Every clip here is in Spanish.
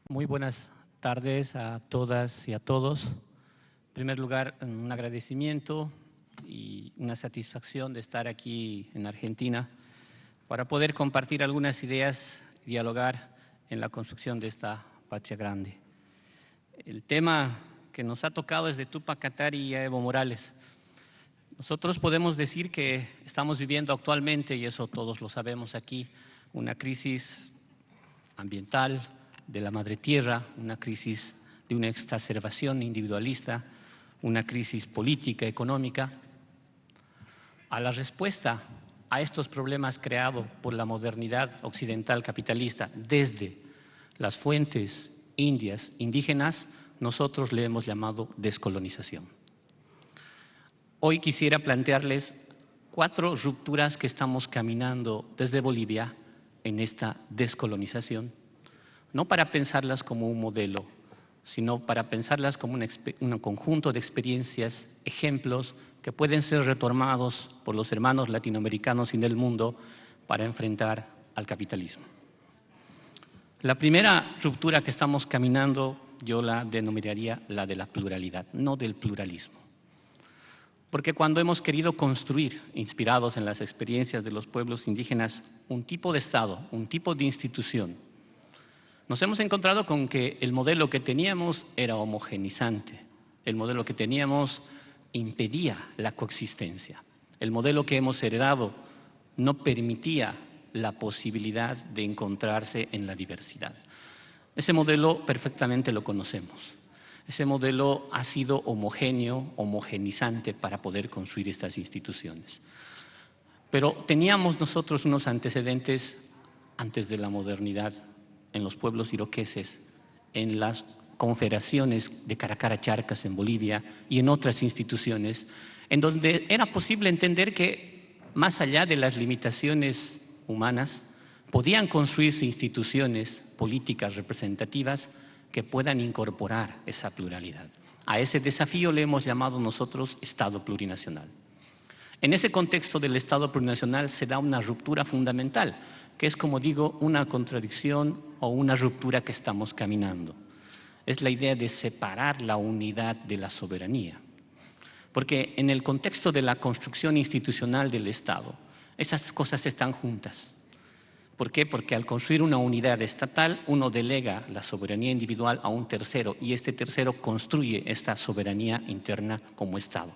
Muy buenas tardes a todas y a todos. En primer lugar, un agradecimiento y una satisfacción de estar aquí en Argentina para poder compartir algunas ideas y dialogar en la construcción de esta patria grande. El tema que nos ha tocado es de Túpac Katari y Evo Morales. Nosotros podemos decir que estamos viviendo actualmente, y eso todos lo sabemos aquí, una crisis ambiental de la madre tierra, una crisis de una exacerbación individualista, una crisis política, económica. A la respuesta a estos problemas creados por la modernidad occidental capitalista desde las fuentes indias, indígenas, nosotros le hemos llamado descolonización. Hoy quisiera plantearles 4 rupturas que estamos caminando desde Bolivia en esta descolonización, no para pensarlas como un modelo, sino para pensarlas como un conjunto de experiencias, ejemplos que pueden ser retomados por los hermanos latinoamericanos y del mundo para enfrentar al capitalismo. La primera ruptura que estamos caminando yo la denominaría la de la pluralidad, no del pluralismo. Porque cuando hemos querido construir, inspirados en las experiencias de los pueblos indígenas, un tipo de Estado, un tipo de institución, nos hemos encontrado con que el modelo que teníamos era homogenizante, el modelo que teníamos impedía la coexistencia, el modelo que hemos heredado no permitía la posibilidad de encontrarse en la diversidad. Ese modelo perfectamente lo conocemos. Ese modelo ha sido homogéneo, homogenizante para poder construir estas instituciones. Pero teníamos nosotros unos antecedentes antes de la modernidad en los pueblos iroqueses, en las confederaciones de Caracara Charcas en Bolivia y en otras instituciones, en donde era posible entender que más allá de las limitaciones humanas, podían construirse instituciones políticas representativas que puedan incorporar esa pluralidad. A ese desafío le hemos llamado nosotros Estado plurinacional. En ese contexto del Estado plurinacional se da una ruptura fundamental, que es, como digo, una contradicción o una ruptura que estamos caminando. Es la idea de separar la unidad de la soberanía. Porque en el contexto de la construcción institucional del Estado, esas cosas están juntas. ¿Por qué? Porque al construir una unidad estatal, uno delega la soberanía individual a un tercero y este tercero construye esta soberanía interna como Estado.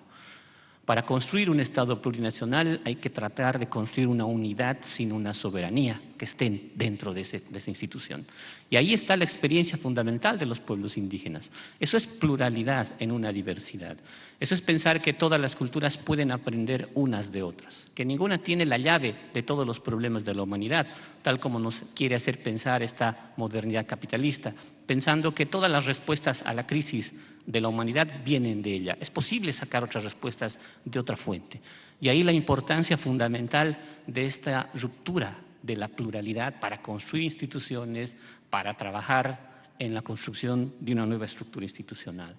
Para construir un Estado plurinacional hay que tratar de construir una unidad sin una soberanía que esté dentro de esa institución. Y ahí está la experiencia fundamental de los pueblos indígenas. Eso es pluralidad en una diversidad. Eso es pensar que todas las culturas pueden aprender unas de otras, que ninguna tiene la llave de todos los problemas de la humanidad, tal como nos quiere hacer pensar esta modernidad capitalista, pensando que todas las respuestas a la crisis de la humanidad vienen de ella. Es posible sacar otras respuestas de otra fuente. Y ahí la importancia fundamental de esta ruptura de la pluralidad para construir instituciones, para trabajar en la construcción de una nueva estructura institucional.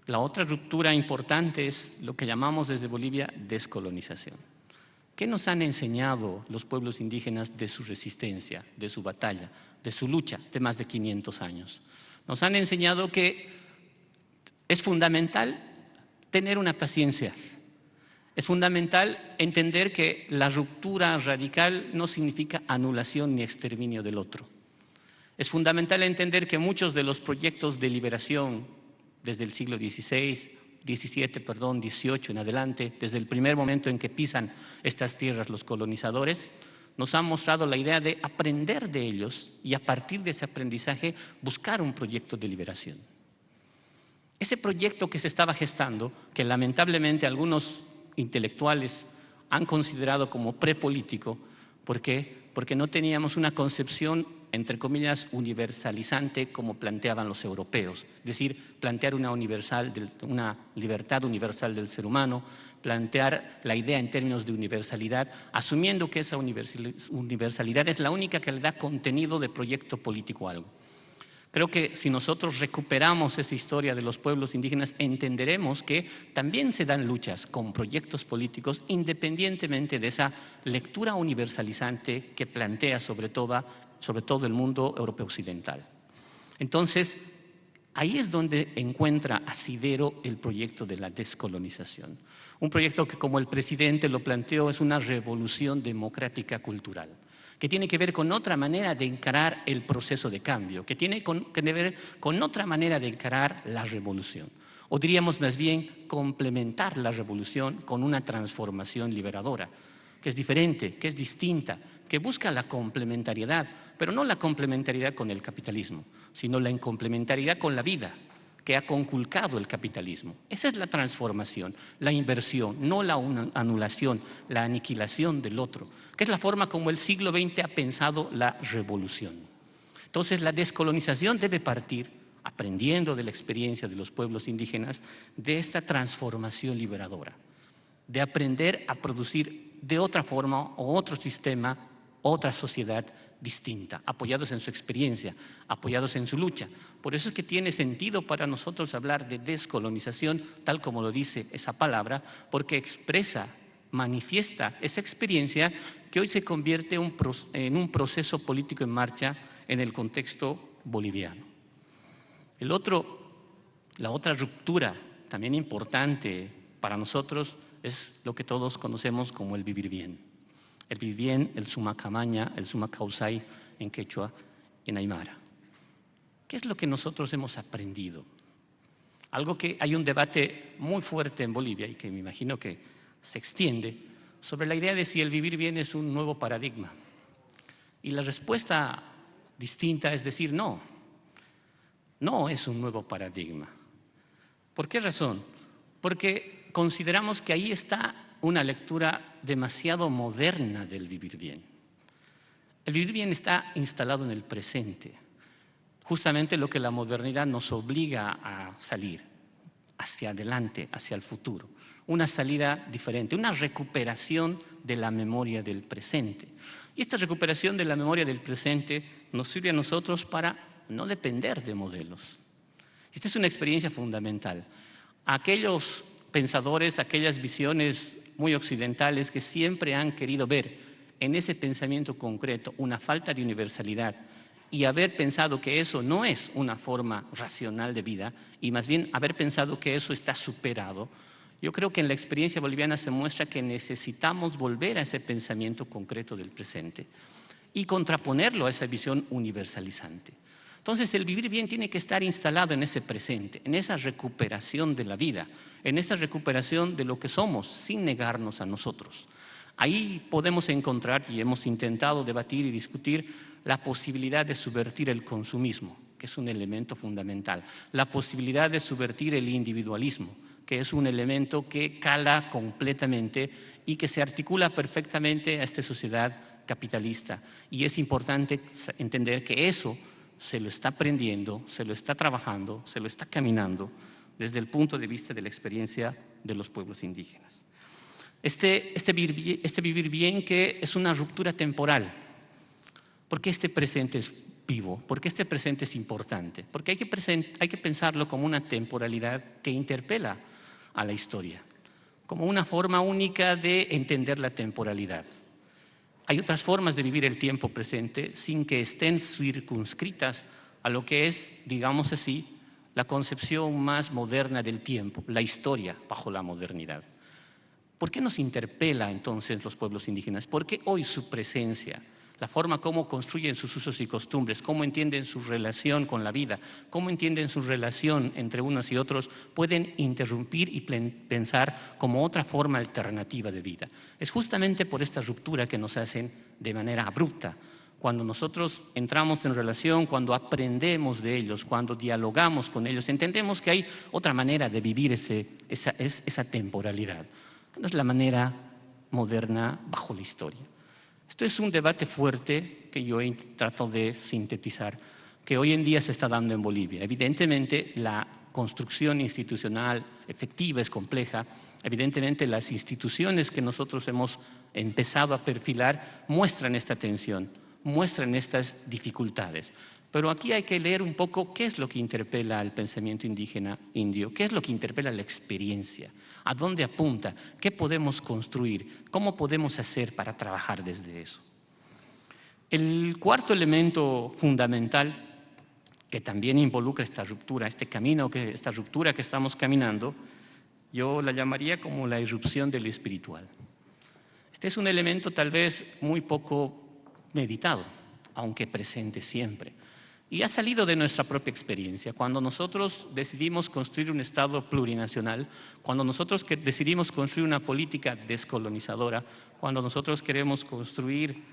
La otra ruptura importante es lo que llamamos desde Bolivia descolonización. ¿Qué nos han enseñado los pueblos indígenas de su resistencia, de su batalla, de su lucha de más de 500 años? Nos han enseñado que es fundamental tener una paciencia. Es fundamental entender que la ruptura radical no significa anulación ni exterminio del otro. Es fundamental entender que muchos de los proyectos de liberación desde el siglo XVI, XVII en adelante, desde el primer momento en que pisan estas tierras los colonizadores, nos han mostrado la idea de aprender de ellos y a partir de ese aprendizaje buscar un proyecto de liberación. Ese proyecto que se estaba gestando, que lamentablemente algunos intelectuales han considerado como prepolítico, ¿por qué? Porque no teníamos una concepción, entre comillas, universalizante como planteaban los europeos. Es decir, plantear una libertad universal del ser humano, plantear la idea en términos de universalidad, asumiendo que esa universalidad es la única que le da contenido de proyecto político a algo. Creo que si nosotros recuperamos esa historia de los pueblos indígenas, entenderemos que también se dan luchas con proyectos políticos independientemente de esa lectura universalizante que plantea sobre todo el mundo europeo occidental. Entonces, ahí es donde encuentra asidero el proyecto de la descolonización. Un proyecto que, como el presidente lo planteó, es una revolución democrática cultural, que tiene que ver con otra manera de encarar el proceso de cambio, que tiene que ver con otra manera de encarar la revolución. O diríamos más bien complementar la revolución con una transformación liberadora, que es diferente, que es distinta, que busca la complementariedad, pero no la complementariedad con el capitalismo, sino la complementariedad con la vida que ha conculcado el capitalismo. Esa es la transformación, la inversión, no la anulación, la aniquilación del otro, que es la forma como el siglo XX ha pensado la revolución. Entonces, la descolonización debe partir, aprendiendo de la experiencia de los pueblos indígenas, de esta transformación liberadora, de aprender a producir de otra forma o otro sistema, otra sociedad distinta, apoyados en su experiencia, apoyados en su lucha. Por eso es que tiene sentido para nosotros hablar de descolonización, tal como lo dice esa palabra, porque expresa, manifiesta esa experiencia que hoy se convierte en un proceso político en marcha en el contexto boliviano. La otra ruptura también importante para nosotros es lo que todos conocemos como el vivir bien. El vivir bien, el sumacamaña, el sumacausay en quechua, en aymara. ¿Qué es lo que nosotros hemos aprendido? Algo que hay un debate muy fuerte en Bolivia y que me imagino que se extiende sobre la idea de si el vivir bien es un nuevo paradigma. Y la respuesta distinta es decir no, no es un nuevo paradigma. ¿Por qué razón? Porque consideramos que ahí está una lectura demasiado moderna del vivir bien. El vivir bien está instalado en el presente, justamente lo que la modernidad nos obliga a salir hacia adelante, hacia el futuro. Una salida diferente, una recuperación de la memoria del presente. Y esta recuperación de la memoria del presente nos sirve a nosotros para no depender de modelos. Esta es una experiencia fundamental. Aquellos pensadores, aquellas visiones muy occidentales que siempre han querido ver en ese pensamiento concreto una falta de universalidad y haber pensado que eso no es una forma racional de vida y más bien haber pensado que eso está superado, yo creo que en la experiencia boliviana se muestra que necesitamos volver a ese pensamiento concreto del presente y contraponerlo a esa visión universalizante. Entonces, el vivir bien tiene que estar instalado en ese presente, en esa recuperación de la vida, en esa recuperación de lo que somos, sin negarnos a nosotros. Ahí podemos encontrar, y hemos intentado debatir y discutir, la posibilidad de subvertir el consumismo, que es un elemento fundamental, la posibilidad de subvertir el individualismo, que es un elemento que cala completamente y que se articula perfectamente a esta sociedad capitalista. Y es importante entender que eso se lo está aprendiendo, se lo está trabajando, se lo está caminando desde el punto de vista de la experiencia de los pueblos indígenas. Este vivir bien que es una ruptura temporal. ¿Por qué este presente es vivo? ¿Por qué este presente es importante? Porque hay que pensarlo como una temporalidad que interpela a la historia, como una forma única de entender la temporalidad. Hay otras formas de vivir el tiempo presente sin que estén circunscritas a lo que es, digamos así, la concepción más moderna del tiempo, la historia bajo la modernidad. ¿Por qué nos interpela entonces los pueblos indígenas? ¿Por qué hoy su presencia, la forma como construyen sus usos y costumbres, cómo entienden su relación con la vida, cómo entienden su relación entre unos y otros, pueden interrumpir y pensar como otra forma alternativa de vida? Es justamente por esta ruptura que nos hacen de manera abrupta. Cuando nosotros entramos en relación, cuando aprendemos de ellos, cuando dialogamos con ellos, entendemos que hay otra manera de vivir esa temporalidad. No es la manera moderna bajo la historia. Esto es un debate fuerte que yo trato de sintetizar, que hoy en día se está dando en Bolivia. Evidentemente, la construcción institucional efectiva es compleja. Evidentemente, las instituciones que nosotros hemos empezado a perfilar muestran esta tensión, muestran estas dificultades. Pero aquí hay que leer un poco qué es lo que interpela al pensamiento indígena indio, qué es lo que interpela la experiencia, a dónde apunta, qué podemos construir, cómo podemos hacer para trabajar desde eso. El cuarto elemento fundamental que también involucra esta ruptura, esta ruptura que estamos caminando, yo la llamaría como la irrupción del espiritual. Este es un elemento tal vez muy poco meditado, aunque presente siempre. Y ha salido de nuestra propia experiencia. Cuando nosotros decidimos construir un Estado plurinacional, cuando nosotros decidimos construir una política descolonizadora, cuando nosotros queremos construir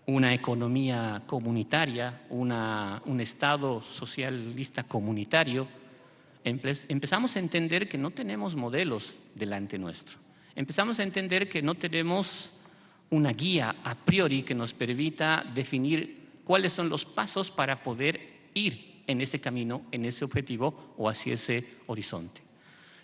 una economía comunitaria, un Estado socialista comunitario, empezamos a entender que no tenemos modelos delante nuestro. Empezamos a entender que no tenemos una guía a priori que nos permita definir cuáles son los pasos para poder ir en ese camino, en ese objetivo o hacia ese horizonte.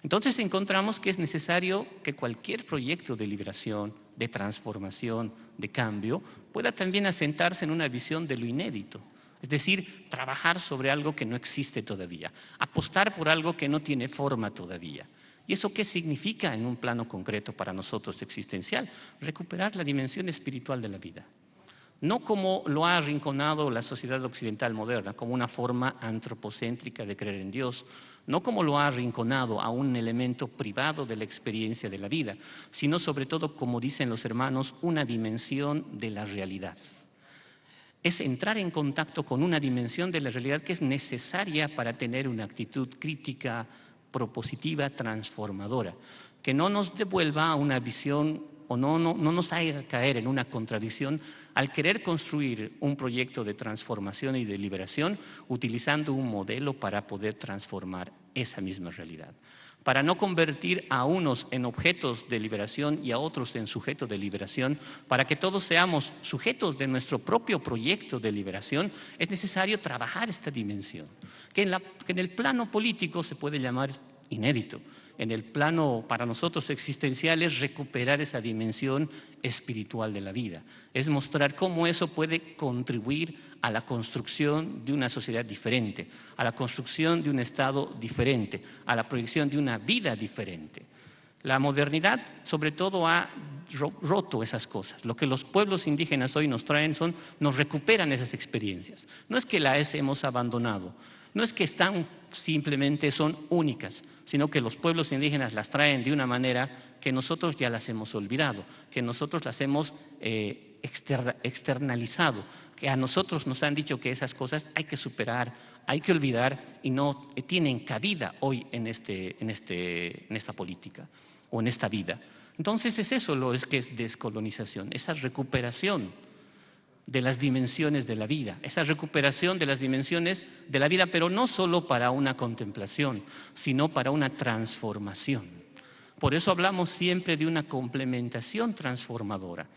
Entonces encontramos que es necesario que cualquier proyecto de liberación, de transformación, de cambio, pueda también asentarse en una visión de lo inédito. Es decir, trabajar sobre algo que no existe todavía, apostar por algo que no tiene forma todavía. ¿Y eso qué significa en un plano concreto para nosotros existencial? Recuperar la dimensión espiritual de la vida. No como lo ha arrinconado la sociedad occidental moderna, como una forma antropocéntrica de creer en Dios, no como lo ha arrinconado a un elemento privado de la experiencia de la vida, sino sobre todo, como dicen los hermanos, una dimensión de la realidad. Es entrar en contacto con una dimensión de la realidad que es necesaria para tener una actitud crítica, propositiva, transformadora, que no nos devuelva a una visión o no nos haga caer en una contradicción al querer construir un proyecto de transformación y de liberación utilizando un modelo para poder transformar esa misma realidad. Para no convertir a unos en objetos de liberación y a otros en sujetos de liberación, para que todos seamos sujetos de nuestro propio proyecto de liberación, es necesario trabajar esta dimensión, que en el plano político se puede llamar inédito. En el plano para nosotros existencial es recuperar esa dimensión espiritual de la vida. Es mostrar cómo eso puede contribuir a la construcción de una sociedad diferente, a la construcción de un Estado diferente, a la proyección de una vida diferente. La modernidad, sobre todo, ha roto esas cosas. Lo que los pueblos indígenas hoy nos traen nos recuperan esas experiencias. No es que las hemos abandonado, no es que simplemente son únicas, sino que los pueblos indígenas las traen de una manera que nosotros ya las hemos olvidado, que nosotros las hemos externalizado, que a nosotros nos han dicho que esas cosas hay que superar, hay que olvidar y no tienen cabida hoy en esta política o en esta vida. Entonces es eso lo que es descolonización, esa recuperación de las dimensiones de la vida, esa recuperación de las dimensiones de la vida, pero no solo para una contemplación, sino para una transformación. Por eso hablamos siempre de una complementación transformadora,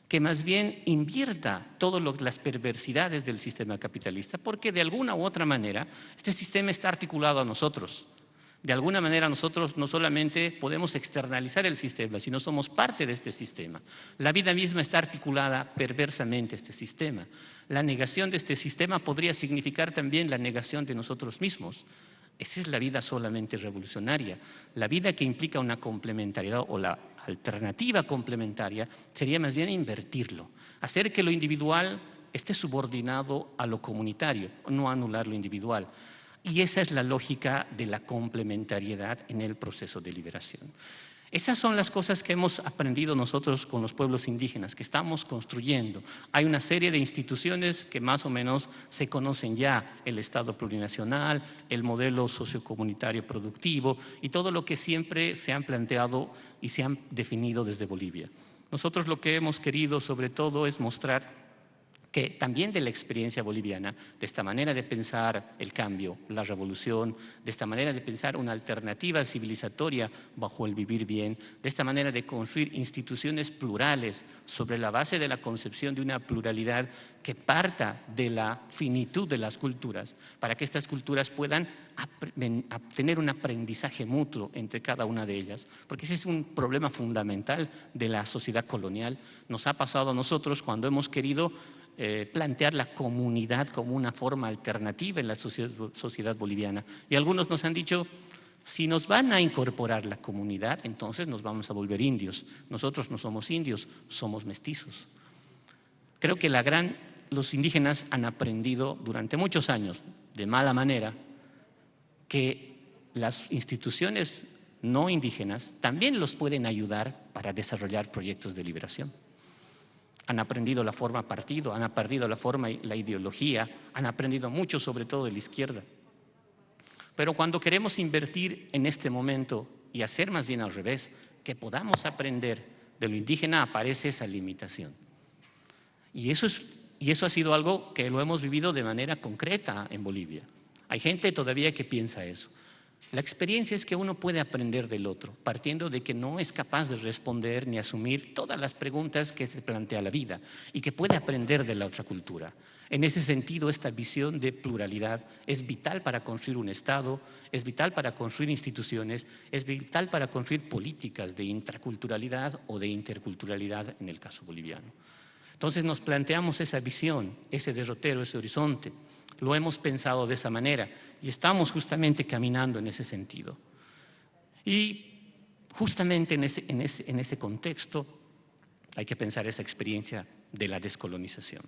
que más bien invierta todas las perversidades del sistema capitalista, porque de alguna u otra manera este sistema está articulado a nosotros. De alguna manera nosotros no solamente podemos externalizar el sistema, sino somos parte de este sistema. La vida misma está articulada perversamente a este sistema. La negación de este sistema podría significar también la negación de nosotros mismos. Esa es la vida solamente revolucionaria. La vida que implica una complementariedad o la alternativa complementaria sería más bien invertirlo, hacer que lo individual esté subordinado a lo comunitario, no anular lo individual. Y esa es la lógica de la complementariedad en el proceso de liberación. Esas son las cosas que hemos aprendido nosotros con los pueblos indígenas, que estamos construyendo. Hay una serie de instituciones que más o menos se conocen ya, el Estado plurinacional, el modelo sociocomunitario productivo y todo lo que siempre se han planteado y se han definido desde Bolivia. Nosotros lo que hemos querido sobre todo es mostrar que también de la experiencia boliviana, de esta manera de pensar el cambio, la revolución, de esta manera de pensar una alternativa civilizatoria bajo el vivir bien, de esta manera de construir instituciones plurales sobre la base de la concepción de una pluralidad que parta de la finitud de las culturas, para que estas culturas puedan tener un aprendizaje mutuo entre cada una de ellas, porque ese es un problema fundamental de la sociedad colonial. Nos ha pasado a nosotros cuando hemos querido plantear la comunidad como una forma alternativa en la sociedad boliviana. Y algunos nos han dicho, si nos van a incorporar la comunidad, entonces nos vamos a volver indios. Nosotros no somos indios, somos mestizos. Creo que los indígenas han aprendido durante muchos años, de mala manera que las instituciones no indígenas también los pueden ayudar para desarrollar proyectos de liberación. Han aprendido la forma partido, han aprendido la forma y la ideología, han aprendido mucho, sobre todo de la izquierda. Pero cuando queremos invertir en este momento y hacer más bien al revés, que podamos aprender de lo indígena, aparece esa limitación. Y eso ha sido algo que lo hemos vivido de manera concreta en Bolivia. Hay gente todavía que piensa eso. La experiencia es que uno puede aprender del otro, partiendo de que no es capaz de responder ni asumir todas las preguntas que se plantea la vida y que puede aprender de la otra cultura. En ese sentido, esta visión de pluralidad es vital para construir un Estado, es vital para construir instituciones, es vital para construir políticas de intraculturalidad o de interculturalidad en el caso boliviano. Entonces nos planteamos esa visión, ese derrotero, ese horizonte. Lo hemos pensado de esa manera y estamos justamente caminando en ese sentido. Y justamente en ese contexto hay que pensar esa experiencia de la descolonización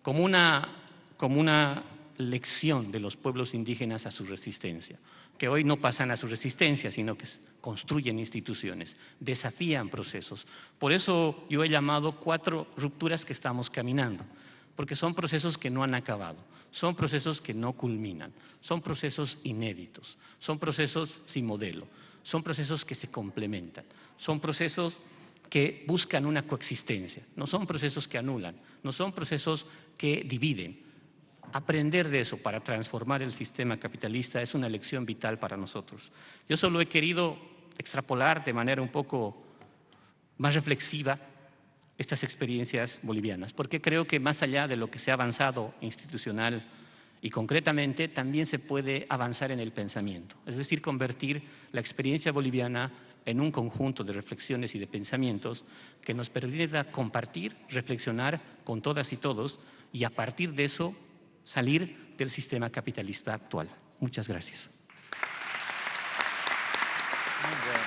como una lección de los pueblos indígenas a su resistencia, que hoy no pasan a su resistencia, sino que construyen instituciones, desafían procesos. Por eso yo he llamado 4 rupturas que estamos caminando, porque son procesos que no han acabado, son procesos que no culminan, son procesos inéditos, son procesos sin modelo, son procesos que se complementan, son procesos que buscan una coexistencia, no son procesos que anulan, no son procesos que dividen. Aprender de eso para transformar el sistema capitalista es una lección vital para nosotros. Yo solo he querido extrapolar de manera un poco más reflexiva estas experiencias bolivianas, porque creo que más allá de lo que se ha avanzado institucional y concretamente, también se puede avanzar en el pensamiento, es decir, convertir la experiencia boliviana en un conjunto de reflexiones y de pensamientos que nos permita compartir, reflexionar con todas y todos y a partir de eso salir del sistema capitalista actual. Muchas gracias. Muy bueno.